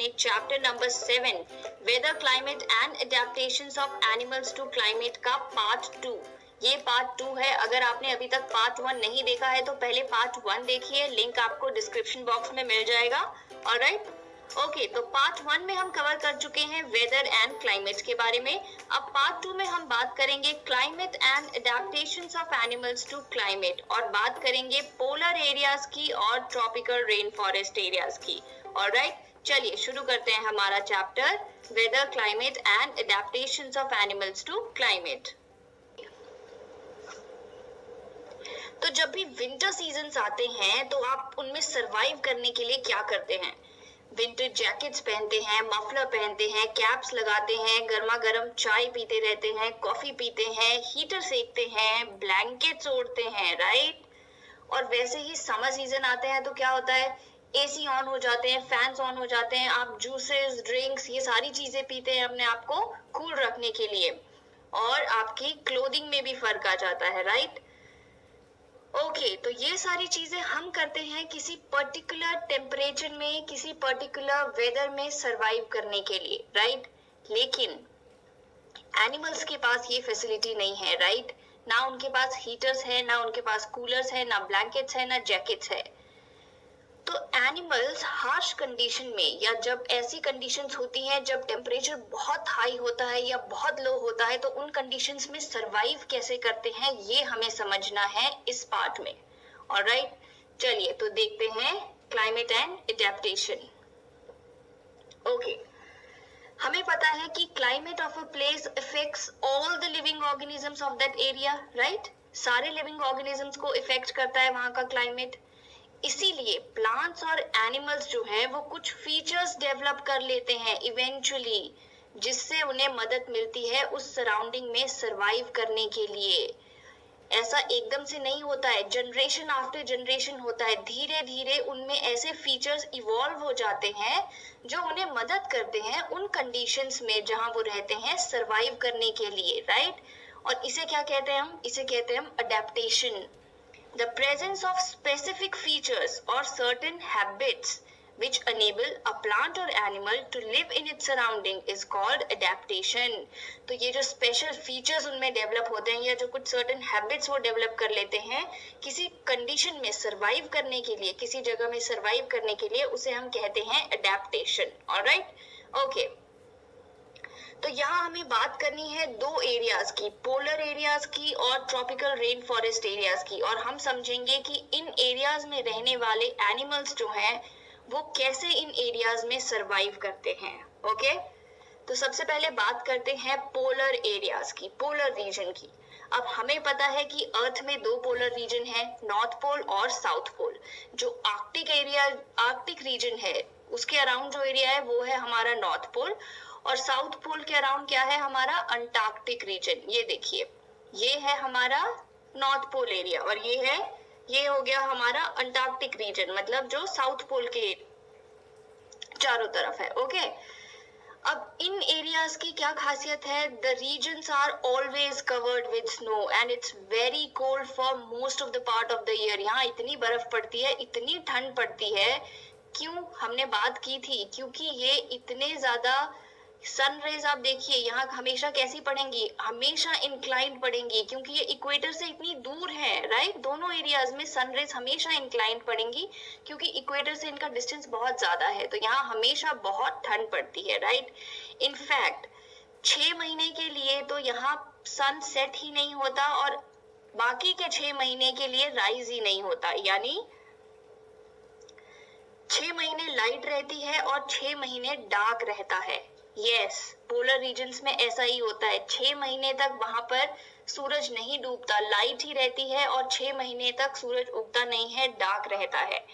में chapter number 7 weather climate and adaptations of animals to climate का part 2। ये part 2 है। अगर आपने अभी तक पार्ट 1 नहीं देखा है तो पहले पार्ट 1 देखिए, लिंक आपको डिस्क्रिप्शन बॉक्स में मिल जाएगा। ऑलराइट, ओके, तो पार्ट 1 में हम कवर कर चुके हैं वेदर एंड क्लाइमेट के बारे में। अब पार्ट 2 में हम बात करेंगे climate and adaptations of animals to climate, और बात करेंगे पोलर एरियाज की और ट्रॉपिकल रेन फॉरेस्ट एरियाज की। ऑलराइट, चलिए शुरू करते हैं हमारा chapter weather climate and adaptations of animals to climate. तो जब भी विंटर सीजन्स आते हैं तो आप उनमें सरवाइव करने के लिए क्या करते हैं? विंटर जैकेट्स पहनते हैं, मफलर पहनते हैं, कैप्स लगाते हैं, गर्मा गर्म चाय पीते रहते हैं, कॉफी पीते हैं, हीटर सेकते हैं, ब्लैंकेट्स ओढ़ते हैं, राइट। और वैसे ही समर सीजन आते हैं तो क्या होता है, एसी ऑन हो जाते हैं, फैंस ऑन हो जाते हैं, आप जूसेस, ड्रिंक्स, ये सारी चीजें पीते हैं अपने आप को कूल रखने के लिए, और आपकी क्लोथिंग में भी फर्क आ जाता है, राइट। ओके, तो ये सारी चीजें हम करते हैं किसी पर्टिकुलर टेम्परेचर में, किसी पर्टिकुलर वेदर में सरवाइव करने के लिए, राइट। लेकिन एनिमल्स के पास ये फैसिलिटी नहीं है, राइट। ना उनके पास हीटर्स है, ना उनके पास कूलर्स है, ना ब्लैंकेट्स है, ना जैकेट्स है। तो एनिमल्स हार्श कंडीशन में, या जब ऐसी कंडीशंस होती हैं जब टेम्परेचर बहुत हाई होता है या बहुत लो होता है, तो उन कंडीशंस में सरवाइव कैसे करते हैं ये हमें समझना है इस पार्ट में। ऑलराइट, चलिए तो देखते हैं क्लाइमेट एंड एडेप्टेशन। ओके, हमें पता है कि climate of a place affects all the living organisms of that area, right. सारे लिविंग ऑर्गेनिजम्स को इफेक्ट करता है वहां का क्लाइमेट। इसीलिए प्लांट्स और एनिमल्स जो है वो कुछ फीचर्स डेवलप कर लेते हैं इवेंचुअली, जिससे उन्हें मदद मिलती है उस सराउंडिंग में सरवाइव करने के लिए। ऐसा एकदम से नहीं होता है, जनरेशन आफ्टर जनरेशन होता है। धीरे धीरे उनमें ऐसे फीचर्स इवॉल्व हो जाते हैं जो उन्हें मदद करते हैं उन कंडीशंस में जहां वो रहते हैं सरवाइव करने के लिए, राइट। और इसे क्या कहते हैं हम? इसे कहते हैं हम adaptation. The presence of specific features or certain habits which enable a plant or animal to live in its surrounding is called adaptation. तो ये जो special features उनमें develop होते हैं, या जो कुछ certain habits वो develop कर लेते हैं किसी condition में survive करने के लिए, किसी जगह में survive करने के लिए, उसे हम कहते हैं adaptation. Alright? Okay. तो यहाँ हमें बात करनी है दो एरियाज की, पोलर एरियाज की और ट्रॉपिकल रेन फॉरेस्ट एरियाज की, और हम समझेंगे कि इन एरियाज में रहने वाले एनिमल्स जो हैं वो कैसे इन एरियाज में सरवाइव करते हैं। ओके, तो सबसे पहले बात करते हैं पोलर एरियाज की, पोलर रीजन की। अब हमें पता है कि अर्थ में दो पोलर रीजन है, नॉर्थ पोल और साउथ पोल। जो आर्कटिक एरिया, आर्कटिक रीजन है, उसके अराउंड जो एरिया है वो है हमारा नॉर्थ पोल, और साउथ पोल के अराउंड क्या है हमारा अंटार्कटिक रीजन। ये देखिए, ये है हमारा नॉर्थ पोल एरिया, और ये हो गया हमारा अंटार्कटिक रीजन, मतलब जो साउथ पोल के चारों तरफ है। ओके, अब इन एरियाज की क्या खासियत है? The regions are always covered with snow and it's very cold for most of the part of the year. यहाँ इतनी बर्फ पड़ती है, इतनी ठंड पड़ती है। क्यों? हमने बात की थी, क्योंकि ये इतने ज्यादा सन रेज, आप देखिए यहाँ हमेशा कैसी पड़ेंगी, हमेशा इंक्लाइंड पड़ेंगी, क्योंकि ये इक्वेटर से इतनी दूर है, राइट। दोनों एरियाज में सन रेज हमेशा इंक्लाइंड पड़ेंगी, क्योंकि इक्वेटर से इनका डिस्टेंस बहुत ज्यादा है, तो यहाँ हमेशा बहुत ठंड पड़ती है, राइट। इनफैक्ट 6 महीने के लिए तो यहाँ सन सेट ही नहीं होता, और बाकी के 6 महीने के लिए राइज ही नहीं होता, यानी 6 महीने लाइट रहती है और 6 महीने डार्क रहता है। यस, पोलर रीजन्स में ऐसा ही होता है। 6 महीने तक वहां पर सूरज नहीं डूबता, लाइट ही रहती है, और 6 महीने तक सूरज उगता नहीं है, डार्क रहता है।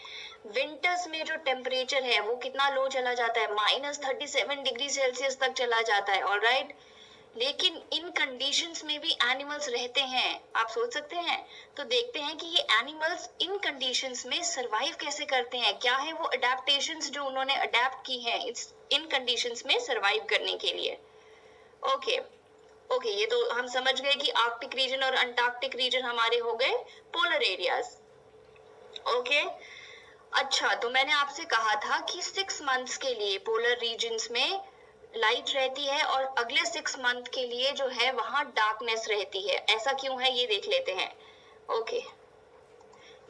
विंटर्स में जो टेम्परेचर है वो कितना लो चला जाता है, -37 डिग्री सेल्सियस तक चला जाता है। ऑलराइट, लेकिन इन कंडीशंस में भी एनिमल्स रहते हैं, आप सोच सकते हैं। तो देखते हैं कि ये एनिमल्स इन कंडीशंस में सरवाइव कैसे करते हैं, क्या है वो अडेप्टेशंस जो उन्होंने अडेप्ट की हैं इन कंडीशंस में सरवाइव करने के लिए। ओके, ये तो हम समझ गए कि आर्कटिक रीजन और अंटार्कटिक रीजन हमारे हो गए पोलर एरियाज। ओके, अच्छा, तो मैंने आपसे कहा था कि 6 मंथ्स के लिए पोलर रीजन्स में लाइट रहती है और अगले 6 मंथ के लिए जो है वहां डार्कनेस रहती है। ऐसा क्यों है ये देख लेते हैं। ओके,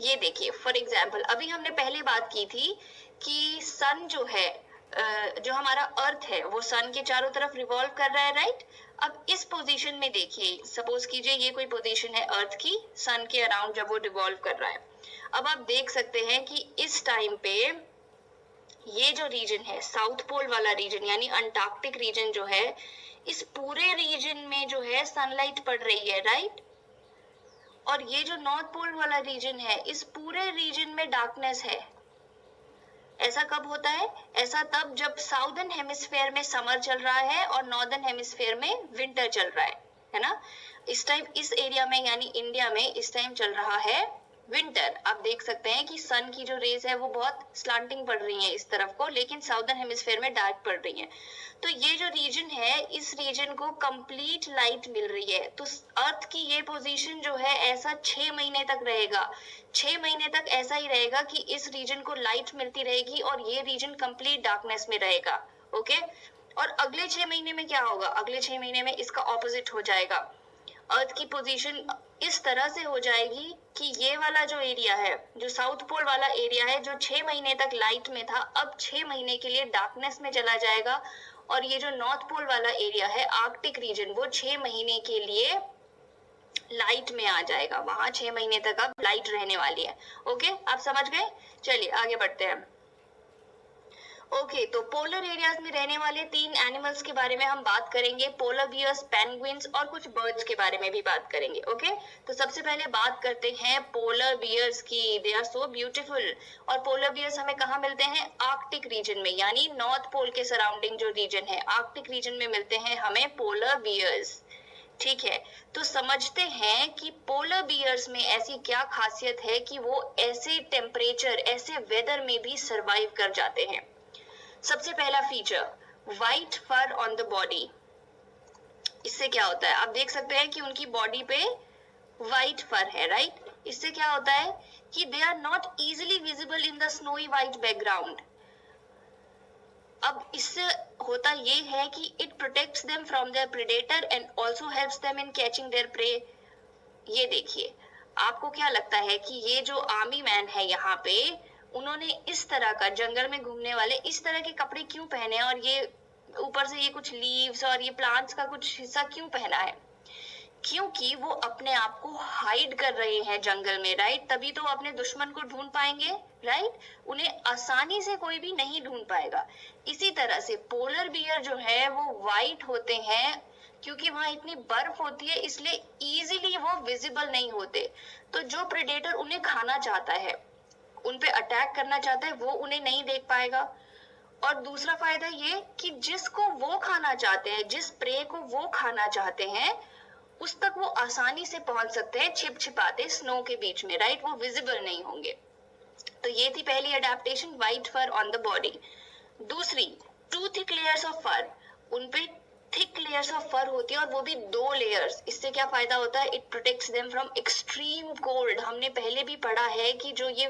ये देखिए फॉर एग्जाम्पल अभी हमने पहले बात की थी कि सन जो है जो हमारा अर्थ है वो सन के चारों तरफ रिवॉल्व कर रहा है, राइट। अब इस पोजीशन में देखिए, सपोज कीजिए ये कोई पोजीशन है अर्थ की सन के अराउंड जब वो रिवॉल्व कर रहा है। अब आप देख सकते हैं कि इस टाइम पे ये जो रीजन है साउथ पोल वाला रीजन यानी अंटार्कटिक रीजन जो है, इस पूरे रीजन में जो है सनलाइट पड़ रही है, राइट। और ये जो नॉर्थ पोल वाला रीजन है इस पूरे रीजन में डार्कनेस है। ऐसा कब होता है? ऐसा तब जब साउदर्न हेमिस्फेयर में समर चल रहा है और नॉर्दर्न हेमिस्फेयर में विंटर चल रहा है ना। इस टाइम इस एरिया में यानी इंडिया में इस टाइम चल रहा है विंटर। आप देख सकते हैं कि सन की जो रेज है वो बहुत स्लांटिंग पड़ रही है इस तरफ को, लेकिन साउदर्न हेमिस्फेयर में डार्क पड़ रही है। तो ये जो रीजन है इस रीजन को कंप्लीट लाइट मिल रही है। तो अर्थ की ये पोजीशन जो है ऐसा 6 महीने तक रहेगा। 6 महीने तक ऐसा ही रहेगा कि इस रीजन को लाइट मिलती रहेगी और ये रीजन कंप्लीट डार्कनेस में रहेगा। ओके, और अगले 6 महीने में क्या होगा? अगले 6 महीने में इसका ऑपोजिट हो जाएगा। अर्थ की पोजीशन इस तरह से हो जाएगी कि ये वाला जो एरिया है, जो साउथ पोल वाला एरिया है, जो 6 महीने तक लाइट में था, अब 6 महीने के लिए डार्कनेस में चला जाएगा। और ये जो नॉर्थ पोल वाला एरिया है आर्कटिक रीजन, वो 6 महीने के लिए लाइट में आ जाएगा। वहां 6 महीने तक अब लाइट रहने वाली है। ओके, आप समझ गए? चलिए आगे बढ़ते हैं। ओके, तो पोलर एरियाज में रहने वाले 3 एनिमल्स के बारे में हम बात करेंगे, पोलर बियर्स, पेंगुइन्स और कुछ बर्ड्स के बारे में भी बात करेंगे। ओके, तो सबसे पहले बात करते हैं पोलर बियर्स की। They are so beautiful. और पोलर बियर्स हमें कहाँ मिलते हैं? आर्कटिक रीजन में, यानी नॉर्थ पोल के सराउंडिंग जो रीजन है आर्कटिक रीजन में मिलते हैं हमें पोलर बियर्स। ठीक है, तो समझते हैं कि पोलर बियर्स में ऐसी क्या खासियत है कि वो ऐसे टेम्परेचर, ऐसे वेदर में भी सरवाइव कर जाते हैं। सबसे पहला feature, white fur on the body. इससे क्या होता है? आप देख सकते हैं कि उनकी बॉडी पे व्हाइट फर है, राइट। इससे क्या होता है कि they are not easily visible in the snowy white background. अब इससे होता ये है कि it protects them from their predator and also helps them in catching their prey. ये देखिए, आपको क्या लगता है कि ये जो आर्मी मैन है यहाँ पे, उन्होंने इस तरह का जंगल में घूमने वाले इस तरह के कपड़े क्यों पहने और ये ऊपर से ये कुछ लीव्स और ये प्लांट्स का कुछ हिस्सा क्यों पहना है? क्योंकि वो अपने आप को हाइड कर रहे हैं जंगल में, राइट। तभी तो अपने दुश्मन को ढूंढ पाएंगे, राइट। उन्हें आसानी से कोई भी नहीं ढूंढ पाएगा। इसी तरह से पोलर बियर जो है वो व्हाइट होते हैं क्योंकि वहां इतनी बर्फ होती है, इसलिए इजीली वो विजिबल नहीं होते। तो जो प्रेडेटर उन्हें खाना चाहता है, उन पे अटैक करना चाहता है, वो उन्हें नहीं देख पाएगा। और दूसरा फायदा ये कि जिसको वो खाना चाहते हैं, जिस प्रे को वो खाना चाहते हैं, उस तक वो आसानी से पहुंच सकते हैं छिप छिपाते स्नो के बीच में, राइट। वो विजिबल नहीं होंगे। तो ये थी पहली adaptation, white fur on the body. दूसरी, 2 थिक लेयर्स ऑफ फर। उन पे थिक लेयर्स ऑफ फर होती है और वो भी 2 लेयर्स। इससे क्या फायदा होता है? It protects them from extreme cold. हमने पहले भी पढ़ा है कि जो ये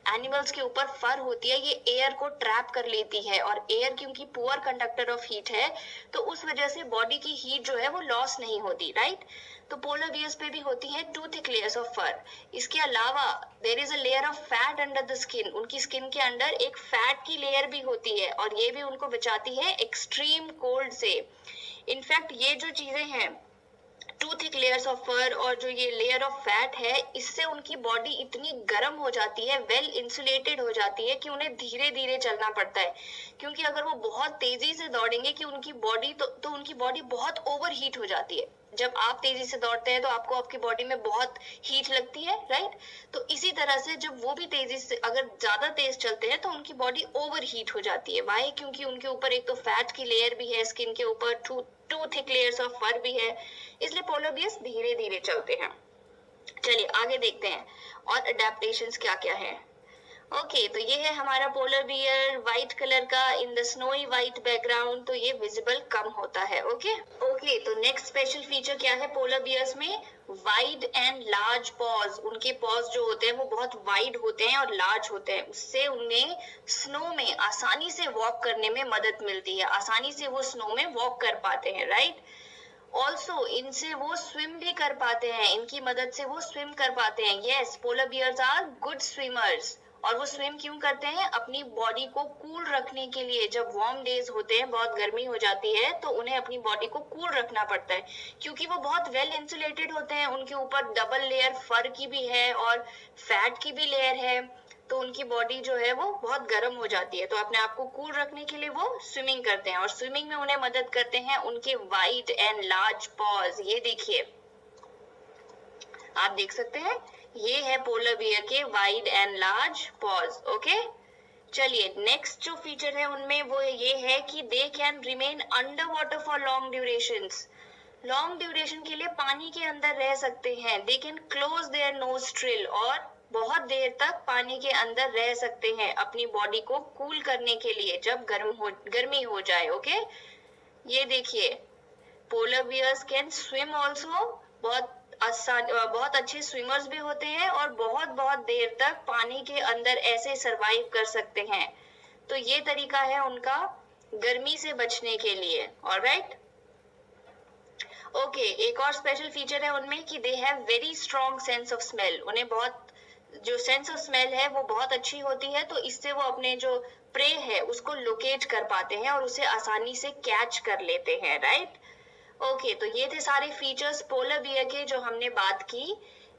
एनिमल्स के ऊपर फर होती है ये एयर को ट्रैप कर लेती है, और एयर क्योंकि पुअर कंडक्टर ऑफ हीट है तो उस वजह से बॉडी की हीट जो है वो लॉस नहीं होती, राइट। तो पोलर बियर्स पे भी होती है 2 थिक लेयर्स ऑफ फर। इसके अलावा there is a layer of fat under the skin. उनकी स्किन के अंदर एक फैट की लेयर भी होती है और ये भी उनको बचाती है एक्सट्रीम कोल्ड से। इनफैक्ट ये जो चीजें हैं 2 थिक लेयर्स ऑफ फर और जो ये लेयर ऑफ फैट है, इससे उनकी बॉडी इतनी गर्म हो जाती है, वेल इंसुलेटेड हो जाती है कि उन्हें धीरे धीरे चलना पड़ता है। क्योंकि अगर वो बहुत तेजी से दौड़ेंगे कि उनकी बॉडी तो उनकी बॉडी बहुत ओवर हीट हो जाती है। जब आप तेजी से दौड़ते हैं तो आपको आपकी बॉडी में बहुत हीट लगती है, राइट। तो इसी तरह से जब वो भी तेजी से अगर ज्यादा तेज चलते हैं तो उनकी बॉडी ओवर हीट हो जाती है। वाई? क्योंकि उनके ऊपर एक तो फैट की लेयर भी है, स्किन के ऊपर 2 थिक लेयर्स ऑफ फर भी है, इसलिए पोलर बियर्स धीरे धीरे चलते हैं। चलिए आगे देखते हैं और अडेप्टेशंस क्या क्या है। ओके तो ये है हमारा पोलर बियर व्हाइट कलर का इन द स्नोई व्हाइट बैकग्राउंड, तो ये विजिबल कम होता है। ओके ओके तो नेक्स्ट स्पेशल फीचर क्या है पोलर बियर्स में? Wide and large pause. उनके पॉज जो होते हैं वो बहुत वाइड होते हैं और लार्ज होते हैं, उससे उन्हें स्नो में आसानी से वॉक करने में मदद मिलती है, आसानी से वो स्नो में वॉक कर पाते हैं, राइट। ऑल्सो इनसे वो स्विम भी कर पाते हैं, इनकी मदद से वो स्विम कर पाते हैं। Yes, polar bears are good swimmers. और वो स्विम क्यों करते हैं? अपनी बॉडी को कूल रखने के लिए। जब वार्म डेज होते हैं, बहुत गर्मी हो जाती है, तो उन्हें अपनी बॉडी को कूल रखना पड़ता है, क्योंकि वो बहुत वेल इंसुलेटेड होते हैं। उनके ऊपर डबल लेयर फर की भी है और फैट की भी लेयर है, तो उनकी बॉडी जो है वो बहुत गर्म हो जाती है। तो अपने आप को कूल रखने के लिए वो स्विमिंग करते हैं, और स्विमिंग में उन्हें मदद करते हैं उनके वाइड एंड लार्ज पॉज। ये देखिए, आप देख सकते हैं, ये है पोलर बियर के wide and large paws. Okay चलिए, नेक्स्ट जो फीचर है उनमें वो ये है कि they can remain under water for long durations. Long duration के लिए पानी के अंदर रह सकते हैं। They can close their nostril, और बहुत देर तक पानी के अंदर रह सकते हैं अपनी बॉडी को कूल करने के लिए जब गर्मी हो जाए। ओके ये देखिए, polar bears can swim also. बहुत अच्छे स्विमर्स भी होते हैं और बहुत बहुत देर तक पानी के अंदर ऐसे सरवाइव कर सकते हैं। तो ये तरीका है उनका गर्मी से बचने के लिए। ऑलराइट ओके एक और स्पेशल फीचर है उनमें कि they have very strong sense of smell. उन्हें बहुत जो सेंस ऑफ स्मेल है वो बहुत अच्छी होती है, तो इससे वो अपने जो प्रे है उसको लोकेट कर पाते हैं और उसे आसानी से कैच कर लेते हैं, राइट। ओके तो ये थे सारे फीचर्स पोलर बियर के जो हमने बात की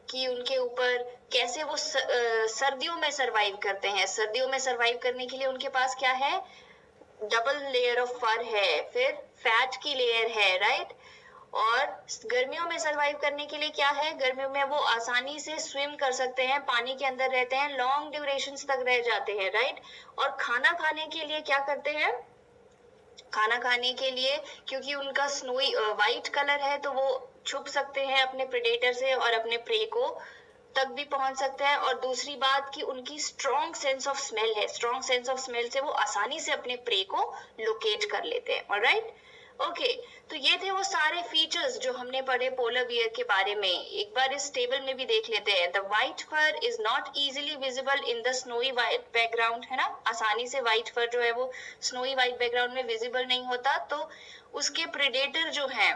कि उनके ऊपर कैसे वो सर्दियों में सरवाइव करते हैं। सर्दियों में सरवाइव करने के लिए उनके पास क्या है? डबल लेयर ऑफ फर है, फिर फैट की लेयर है, राइट। और गर्मियों में सरवाइव करने के लिए क्या है? गर्मियों में वो आसानी से स्विम कर सकते हैं, पानी के अंदर रहते हैं, लॉन्ग ड्यूरेशन तक रह जाते हैं, राइट। और खाना खाने के लिए क्या करते हैं? खाना खाने के लिए क्योंकि उनका स्नोई वाइट कलर है, तो वो छुप सकते हैं अपने प्रेडेटर से और अपने प्रे को तक भी पहुंच सकते हैं। और दूसरी बात कि उनकी स्ट्रॉन्ग सेंस ऑफ स्मेल है, स्ट्रॉन्ग सेंस ऑफ स्मेल से वो आसानी से अपने प्रे को लोकेट कर लेते हैं। ऑलराइट ओके तो ये थे वो सारे फीचर्स जो हमने पढ़े पोलर बियर के बारे में। एक बार इस टेबल में भी देख लेते हैं। The white fur is not easily visible in the snowy white background, है ना। आसानी से व्हाइट फर जो है वो स्नोई व्हाइट बैकग्राउंड में विजिबल नहीं होता, तो उसके प्रेडेटर जो है,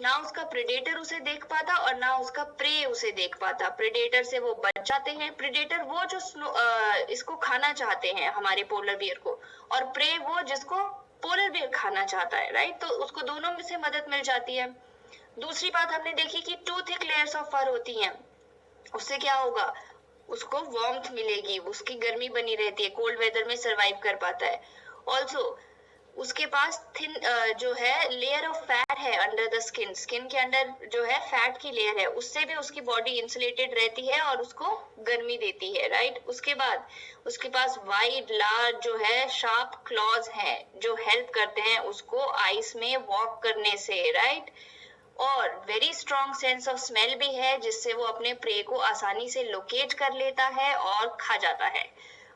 ना उसका प्रेडेटर उसे देख पाता और ना उसका प्रे उसे देख पाता। प्रेडेटर से वो बच जाते हैं। प्रेडेटर वो जो इसको खाना चाहते हैं, हमारे पोलर बियर को, और प्रे वो जिसको पोलर बियर खाना चाहता है, राइट। तो उसको दोनों में से मदद मिल जाती है। दूसरी बात हमने देखी कि 2 थिक लेयर्स ऑफ फर होती हैं, उससे क्या होगा? उसको वार्मथ मिलेगी, उसकी गर्मी बनी रहती है, कोल्ड वेदर में सरवाइव कर पाता है। ऑल्सो उसके पास थिन जो है लेयर ऑफ फैट है अंडर द स्किन, स्किन के अंदर जो है फैट की लेयर है, उससे भी उसकी बॉडी इंसुलेटेड रहती है और उसको गर्मी देती है, राइट। उसके बाद उसके पास वाइड लार्ज जो है शार्प क्लॉज हैं जो हेल्प करते हैं उसको आइस में वॉक करने से, राइट। और very strong sense of smell भी है जिससे वो अपने प्रे को आसानी से लोकेट कर लेता है और खा जाता है।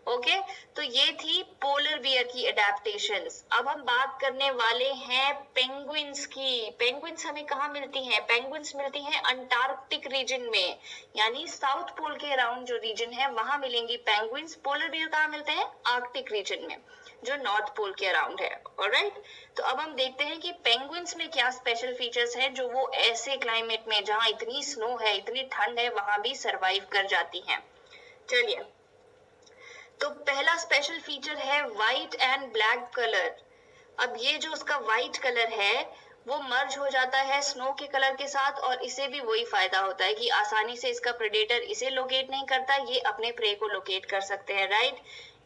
ओके तो ये थी पोलर बियर की एडेप्टेशंस। अब हम बात करने वाले हैं पेंगुइन्स की। पेंगुइन्स हमें कहाँ मिलती हैं? पेंगुइन्स मिलती हैं अंटार्कटिक रीजन में, यानी साउथ पोल के अराउंड जो रीजन है वहां मिलेंगी पेंगुइन्स। पोलर बियर कहाँ मिलते हैं? आर्कटिक रीजन में, जो नॉर्थ पोल के अराउंड है। ऑलराइट तो अब हम देखते हैं कि पेंगुइन्स में क्या स्पेशल फीचर्स हैं जो वो ऐसे क्लाइमेट में जहाँ इतनी स्नो है, इतनी ठंड है, वहां भी सरवाइव कर जाती हैं। चलिए, तो पहला स्पेशल फीचर है व्हाइट एंड ब्लैक कलर। अब ये जो उसका व्हाइट कलर है वो मर्ज हो जाता है स्नो के कलर के साथ, और इसे भी वही फायदा होता है कि आसानी से इसका प्रेडेटर इसे लोकेट नहीं करता, ये अपने प्रे को लोकेट कर सकते हैं, राइट।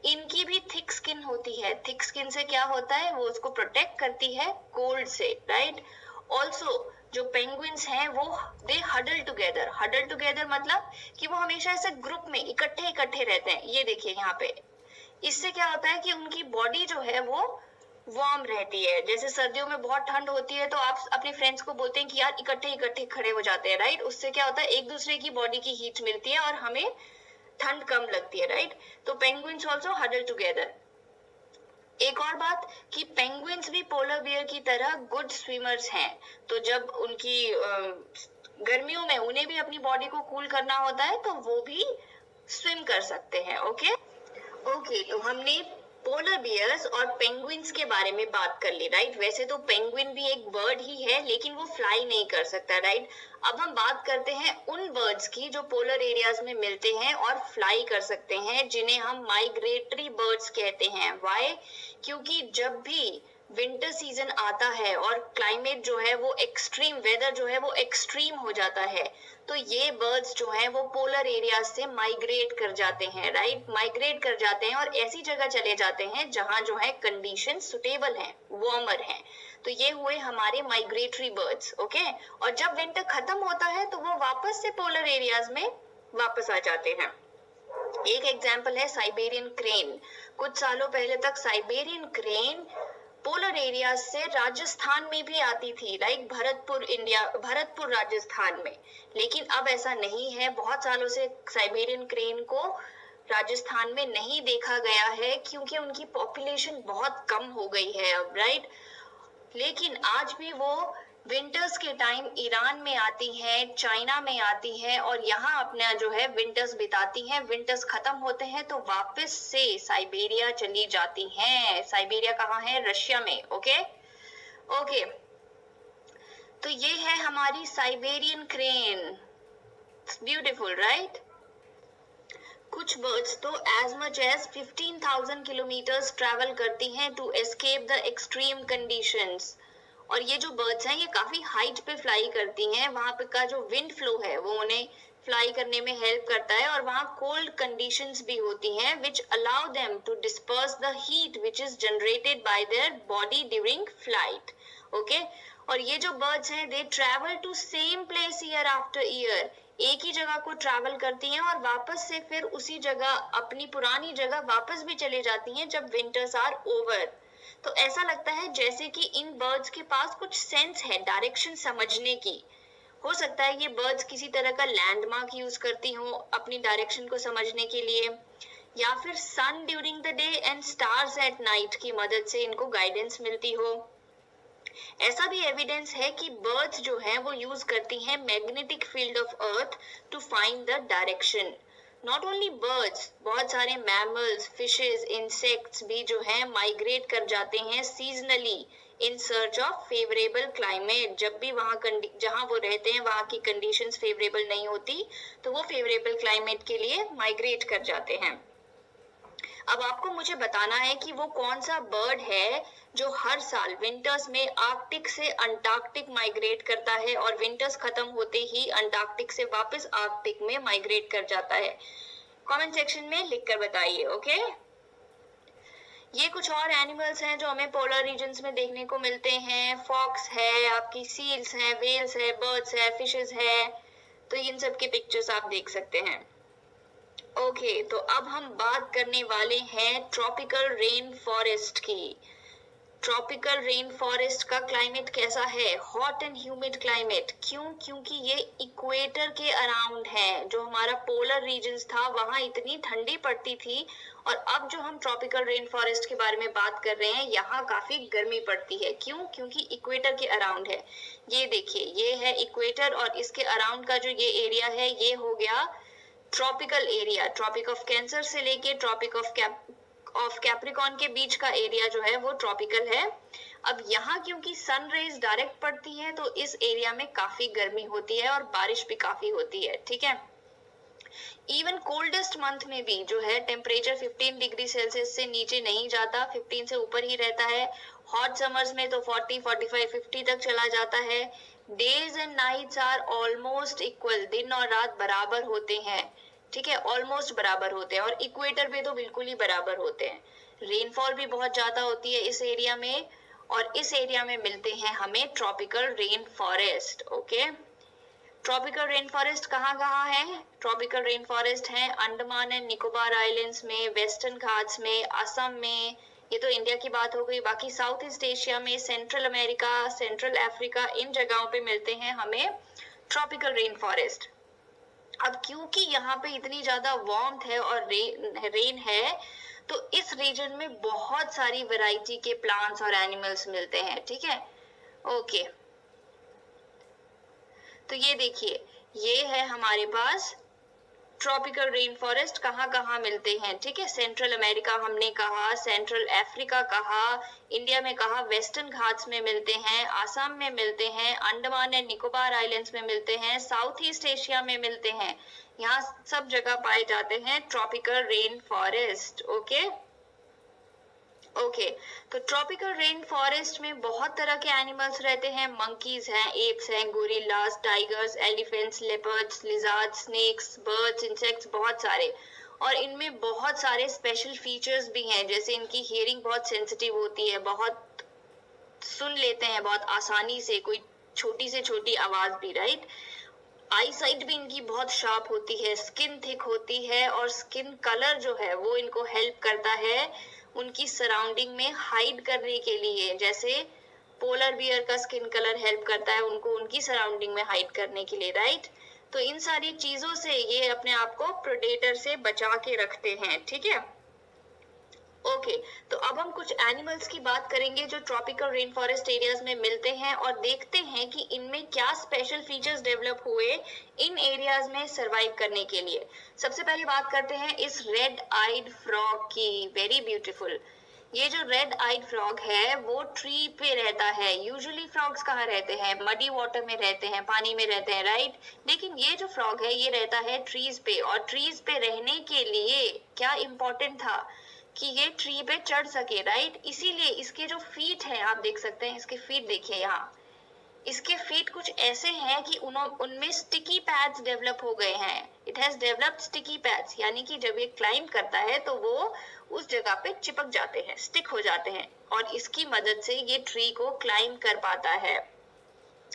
इनकी भी थिक स्किन होती है। थिक स्किन से क्या होता है? वो उसको प्रोटेक्ट करती है कोल्ड से, राइट। ऑल्सो जो पेंगुइन्स हैं वो दे हडल टुगेदर। हडल टुगेदर मतलब कि वो हमेशा ऐसे ग्रुप में इकट्ठे इकट्ठे रहते हैं। ये देखिए यहाँ पे, इससे क्या होता है कि उनकी बॉडी जो है वो वार्म रहती है। जैसे सर्दियों में बहुत ठंड होती है तो आप अपने फ्रेंड्स को बोलते हैं कि यार इकट्ठे इकट्ठे खड़े हो जाते हैं, राइट। उससे क्या होता है? एक दूसरे की बॉडी की हीट मिलती है और हमें ठंड कम लगती है, राइट? तो पेंगुइन्स ऑल्सो हडल टुगेदर। एक और बात कि पेंगुइन्स भी पोलर बियर की तरह गुड स्विमर्स हैं, तो जब उनकी गर्मियों में उन्हें भी अपनी बॉडी को कूल करना होता है तो वो भी स्विम कर सकते हैं। ओके, तो हमने पोलर बियर्स और पेंगुइन्स के बारे में बात कर ली, राइट? वैसे तो पेंगुइन भी एक बर्ड ही है, लेकिन वो फ्लाई नहीं कर सकता, राइट? अब हम बात करते हैं उन बर्ड्स की जो पोलर एरियाज में मिलते हैं और फ्लाई कर सकते हैं, जिन्हें हम माइग्रेटरी बर्ड्स कहते हैं। व्हाई? क्योंकि जब भी विंटर सीजन आता है और क्लाइमेट जो है वो एक्सट्रीम, वेदर जो है वो एक्सट्रीम हो जाता है, तो ये बर्ड्स जो हैं वो पोलर एरिया से माइग्रेट कर जाते हैं, राइट? माइग्रेट कर जाते हैं और ऐसी जगह चले जाते हैं जहां जो है कंडीशन सुटेबल है, वार्मर है। तो ये हुए हमारे माइग्रेटरी बर्ड्स। ओके, और जब विंटर खत्म होता है तो वो वापस से पोलर एरियाज में वापस आ जाते हैं। एक एग्जाम्पल है साइबेरियन क्रेन। कुछ सालों पहले तक साइबेरियन क्रेन पोलर एरिया से राजस्थान में भी आती थी, लाइक भरतपुर राजस्थान में। लेकिन अब ऐसा नहीं है, बहुत सालों से साइबेरियन क्रेन को राजस्थान में नहीं देखा गया है, क्योंकि उनकी पॉपुलेशन बहुत कम हो गई है अब, राइट? लेकिन आज भी वो विंटर्स के टाइम ईरान में आती है, चाइना में आती है और यहाँ अपना जो है विंटर्स बिताती हैं। विंटर्स खत्म होते हैं तो वापस से साइबेरिया चली जाती हैं। साइबेरिया कहाँ है? रशिया में। ओके, तो ये है हमारी साइबेरियन क्रेन। Beautiful, right? कुछ बर्ड्स तो as much as 15,000 kilometres travel करती हैं to escape the extreme conditions. और ये जो बर्ड्स हैं ये काफी हाइट पे फ्लाई करती हैं, वहां पे का जो विंड फ्लो है वो उन्हें फ्लाई करने में हेल्प करता है, और वहाँ कोल्ड कंडीशंस भी होती हैं which allow them to disperse the heat which is generated by their body during flight. Okay, और ये जो बर्ड्स हैं they travel to same place year after year. एक ही जगह को ट्रैवल करती हैं और वापस से फिर उसी जगह, अपनी पुरानी जगह वापस भी चले जाती हैं जब विंटर्स आर ओवर। तो ऐसा लगता है जैसे कि इन बर्ड्स के पास कुछ सेंस है डायरेक्शन समझने की। हो सकता है ये बर्ड्स किसी तरह का लैंडमार्क यूज करती हो अपनी डायरेक्शन को समझने के लिए, या फिर sun during the day and stars at night की मदद से इनको गाइडेंस मिलती हो। ऐसा भी एविडेंस है कि बर्ड्स जो हैं वो यूज करती हैं magnetic field of earth to find the direction. Not only birds, बहुत सारे मैमल्स, फिशेस, इंसेक्ट्स भी जो हैं माइग्रेट कर जाते हैं seasonally in search of favourable climate. जब भी वहाँ जहाँ वो रहते हैं वहाँ की कंडीशंस फेवरेबल नहीं होती तो वो फेवरेबल क्लाइमेट के लिए माइग्रेट कर जाते हैं। अब आपको मुझे बताना है कि वो कौन सा बर्ड है जो हर साल विंटर्स में आर्कटिक से अंटार्कटिक माइग्रेट करता है और विंटर्स खत्म होते ही अंटार्कटिक से वापस आर्कटिक में माइग्रेट कर जाता है। कमेंट सेक्शन में लिखकर बताइए। ओके, ये कुछ और एनिमल्स हैं जो हमें पोलर रीजन्स में देखने को मिलते हैं। फॉक्स है, आपकी सील्स हैं, वेल्स है, बर्ड्स है, फिशेस है, तो इन सब की पिक्चर्स आप देख सकते हैं। ओके, तो अब हम बात करने वाले हैं ट्रॉपिकल रेन फॉरेस्ट की। ट्रॉपिकल रेन फॉरेस्ट का क्लाइमेट कैसा है? Hot and humid climate. क्यों? क्योंकि ये इक्वेटर के अराउंड है। जो हमारा पोलर रीजन्स था वहां इतनी ठंडी पड़ती थी, और अब जो हम ट्रॉपिकल रेन फॉरेस्ट के बारे में बात कर रहे हैं यहाँ काफी गर्मी पड़ती है। क्यों? क्योंकि इक्वेटर के अराउंड है। ये देखिए, ये है इक्वेटर और इसके अराउंड का जो ये एरिया है ये हो गया tropical area. Tropic of cancer से लेके ट्रॉपिक ऑफ कैप्रिकॉर्न के बीच का एरिया जो है वो ट्रॉपिकल है। अब यहाँ क्योंकि सन रेज डायरेक्ट पड़ती है तो इस एरिया में काफी गर्मी होती है और बारिश भी काफी होती है। ठीक है, इवन कोल्डेस्ट मंथ में भी जो है टेम्परेचर 15 डिग्री सेल्सियस से नीचे नहीं जाता, 15 से ऊपर ही रहता है। हॉट समर्स में तो 40, 45, 50 तक चला जाता है। Days and nights are almost equal, दिन और रात बराबर होते हैं। ठीक है, ऑलमोस्ट बराबर होते हैं, और इक्वेटर पे तो बिल्कुल ही बराबर होते हैं। रेनफॉल भी बहुत ज्यादा होती है इस एरिया में, और इस एरिया में मिलते हैं हमें tropical rain forest. Okay, tropical rain forest कहाँ कहाँ है? ट्रॉपिकल रेन फॉरेस्ट है अंडमान एंड निकोबार आइलैंड्स में, वेस्टर्न घाट्स में, असम में। ये तो इंडिया की बात हो गई। बाकी साउथ ईस्ट एशिया में, सेंट्रल अमेरिका, सेंट्रल अफ्रीका, इन जगहों पे मिलते हैं हमें ट्रॉपिकल रेन फॉरेस्ट। अब क्योंकि यहाँ पे इतनी ज्यादा वार्मथ है और रेन है, तो इस रीजन में बहुत सारी वैरायटी के प्लांट्स और एनिमल्स मिलते हैं, ठीक है। ओके, तो ये देखिए, ये है हमारे पास ट्रॉपिकल रेन फॉरेस्ट कहाँ कहाँ मिलते हैं, ठीक है। सेंट्रल अमेरिका हमने कहा, सेंट्रल अफ्रीका कहा, इंडिया में कहा, वेस्टर्न घाट्स में मिलते हैं, आसाम में मिलते हैं, अंडमान एंड निकोबार आइलैंड्स में मिलते हैं, साउथ ईस्ट एशिया में मिलते हैं। यहाँ सब जगह पाए जाते हैं ट्रॉपिकल रेन फॉरेस्ट। ओके, तो ट्रॉपिकल रेन फॉरेस्ट में बहुत तरह के एनिमल्स रहते हैं। मंकीज हैं, एप्स हैं, gorillas, tigers, elephants, leopards, lizards, snakes, birds, insects, बहुत सारे। और इनमें बहुत सारे स्पेशल फीचर्स भी हैं, जैसे इनकी हियरिंग बहुत सेंसिटिव होती है, बहुत सुन लेते हैं बहुत आसानी से कोई छोटी से छोटी आवाज भी, राइट। आई साइट भी इनकी बहुत शार्प होती है, स्किन थिक होती है, और स्किन कलर जो है वो इनको हेल्प करता है उनकी सराउंडिंग में हाइड करने के लिए। जैसे पोलर बियर का स्किन कलर हेल्प करता है उनको उनकी सराउंडिंग में हाइड करने के लिए, राइट। तो इन सारी चीजों से ये अपने आप को प्रेडेटर से बचा के रखते हैं, ठीक है। ओके, तो अब हम कुछ एनिमल्स की बात करेंगे जो ट्रॉपिकल रेन फॉरेस्ट एरियाज में मिलते हैं, और देखते हैं कि इनमें क्या स्पेशल फीचर्स डेवलप हुए इन एरियाज में सरवाइव करने के लिए। सबसे पहले बात करते हैं इस रेड आइड फ्रॉग की। Very beautiful. ये जो रेड आइड फ्रॉग है वो ट्री पे रहता है। यूजुअली फ्रॉग्स कहाँ रहते हैं? मडी वाटर में रहते हैं, पानी में रहते हैं, राइट। लेकिन ये जो फ्रॉग है ये रहता है ट्रीज पे, और ट्रीज पे रहने के लिए क्या इम्पोर्टेंट था कि ये ट्री पे चढ़ सके, राइट। इसीलिए इसके जो फीट हैं, आप देख सकते हैं, इसके फीट देखिए यहाँ, इसके फीट कुछ ऐसे हैं कि उनमें स्टिकी पैड्स डेवलप हो गए हैं। It has developed sticky pads, यानी कि जब ये क्लाइंब करता है तो वो उस जगह पे चिपक जाते हैं, स्टिक हो जाते हैं, और इसकी मदद से ये ट्री को क्लाइंब कर पाता है,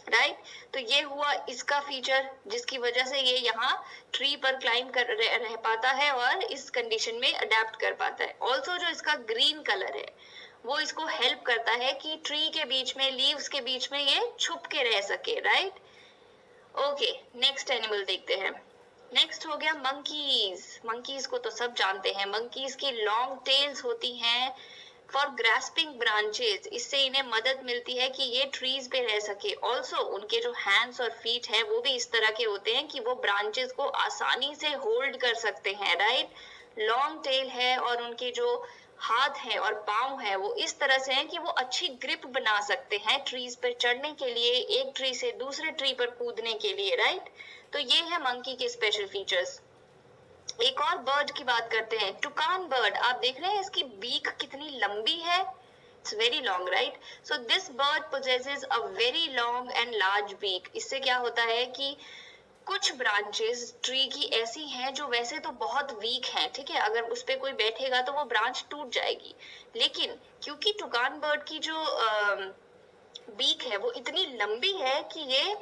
राइट। तो ये हुआ इसका फीचर, जिसकी वजह से ये यहाँ ट्री पर क्लाइंब कर रह पाता है और इस कंडीशन में अडेप्ट कर पाता है। ऑल्सो जो इसका ग्रीन कलर है वो इसको हेल्प करता है कि ट्री के बीच में, लीव्स के बीच में ये छुप के रह सके, राइट। ओके, नेक्स्ट एनिमल देखते हैं। नेक्स्ट हो गया मंकीज। मंकीज को तो सब जानते हैं। मंकीज की लॉन्ग टेल्स होती हैं फॉर ग्रास्पिंग ब्रांचेस। इससे इन्हें मदद मिलती है कि ये ट्रीज पे रह सके। ऑल्सो उनके जो हैंड्स और फीट हैं वो भी इस तरह के होते हैं कि वो ब्रांचेस को आसानी से होल्ड कर सकते हैं, राइट। लॉन्ग टेल है और उनके जो हाथ है और पाँव है वो इस तरह से हैं कि वो अच्छी ग्रिप बना सकते हैं ट्रीज पर चढ़ने के लिए, एक ट्री से दूसरे ट्री पर कूदने के लिए, राइट। तो ये है मंकी के स्पेशल फीचर्स। एक और बर्ड की बात करते हैं, टुकान बर्ड। आप देख रहे हैं इसकी बीक कितनी लंबी है, it's very long, right. So this bird possesses a very long and large beak. इससे क्या होता है कि कुछ ब्रांचेस ट्री की ऐसी हैं जो वैसे तो बहुत वीक हैं, ठीक है, अगर उस पे कोई बैठेगा तो वो ब्रांच टूट जाएगी, लेकिन क्योंकि टुकान बर्ड की जो बीक है वो इतनी लंबी है कि ये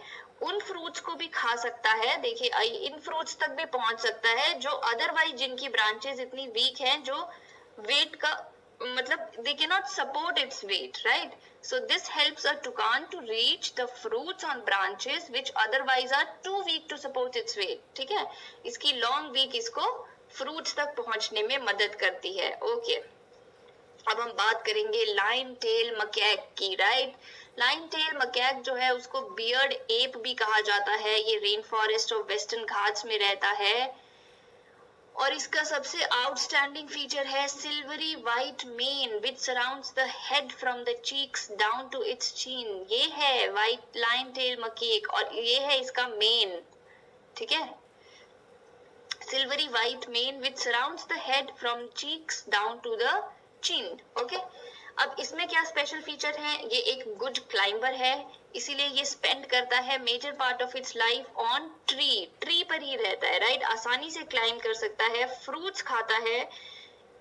उन फ्रूट्स को भी खा सकता है। देखिए इन फ्रूट्स तक भी पहुंच सकता है जो अदरवाइज जिनकी ब्रांचेस इतनी वीक हैं, जो वेट का मतलब they cannot support its weight, right? So this helps a toucan to reach the fruits on branches which otherwise are too weak to support its weight. ठीक है, इसकी लॉन्ग बीक इसको fruits तक पहुंचने में मदद करती है। ओके, अब हम बात करेंगे लाइन टेल मकैक की, राइट। लाइन टेल मकैक जो है उसको बियर्ड एप भी कहा जाता है। ये रेन फॉरेस्ट और वेस्टर्न घाट्स में रहता है, और इसका सबसे आउटस्टैंडिंग फीचर है silvery white mane which surrounds the head from the cheeks down to its chin. ये है व्हाइट लाइन टेल मकैक, और ये है इसका मेन, ठीक है, silvery white mane which surrounds the head from cheeks down to the chin. Okay, अब इसमें क्या स्पेशल फीचर है? ये एक गुड क्लाइंबर है, इसीलिए ये स्पेंड करता है major part of its life on tree. Tree पर ही रहता है, राइट। आसानी से क्लाइंब कर सकता है, फ्रूट्स खाता है,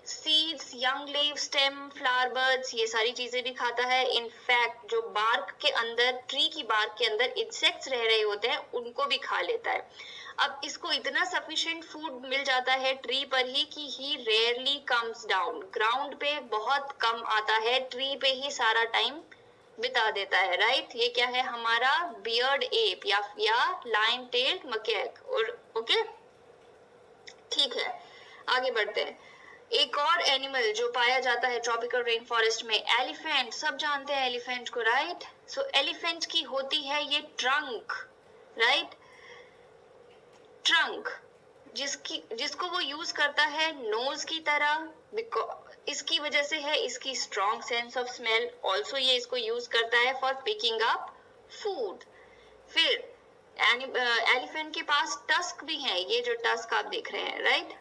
seeds, young leave, stem, flower birds, ये सारी चीजें भी खाता है। इनफैक्ट जो बार्क के अंदर, ट्री की बार्क के अंदर इंसेक्ट्स रह रहे होते हैं उनको भी खा लेता है। अब इसको इतना सफिशिएंट फूड मिल जाता है ट्री पर ही कि ही रेयरली कम्स डाउन। ग्राउंड पे बहुत कम आता है, ट्री पे ही सारा टाइम बिता देता है, राइट। ये क्या है हमारा बियर्ड एप या लाइन टेल्ड मकैक। और ओके, ठीक है, आगे बढ़ते हैं। एक और एनिमल जो पाया जाता है ट्रॉपिकल रेन फॉरेस्ट में, एलिफेंट। सब जानते हैं एलिफेंट को, राइट। सो एलिफेंट की होती है ये ट्रंक, राइट, ट्रंक, जिसको वो यूज करता है नोज की तरह। इसकी वजह से है इसकी strong sense of smell. Also ये इसको यूज करता है फॉर पिकिंग अप फूड। फिर एलिफेंट के पास टस्क भी है, ये जो टस्क आप देख रहे हैं, राइट,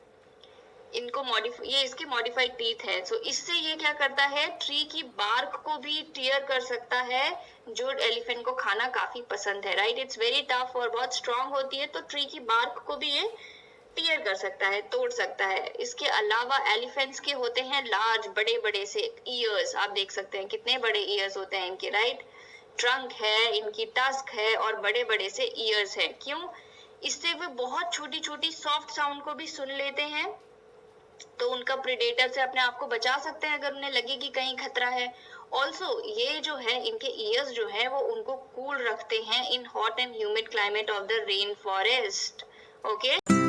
ये इसके मॉडिफाइड टीथ है। सो इससे ये क्या करता है, ट्री की बार्क को भी टीयर कर सकता है, जो एलिफेंट को खाना काफी पसंद है, राइट। इट्स वेरी टफ और बहुत स्ट्रांग होती है, तो ट्री की बार्क को भी ये टीयर कर सकता है, तोड़ सकता है। इसके अलावा एलिफेंट्स के होते हैं लार्ज, बड़े बड़े से ईयर्स। आप देख सकते हैं कितने बड़े ईयर्स होते हैं इनके, राइट। ट्रंक है, इनकी टस्क है और बड़े बड़े से ईयर्स है। क्यों? इससे वे बहुत छोटी छोटी सॉफ्ट साउंड को भी सुन लेते हैं, तो उनका प्रेडेटर से अपने आप को बचा सकते हैं अगर उन्हें लगे कि कहीं खतरा है। ऑल्सो ये जो है इनके ईयर्स जो है वो उनको कूल रखते हैं in hot and humid climate of the rain forest. Okay.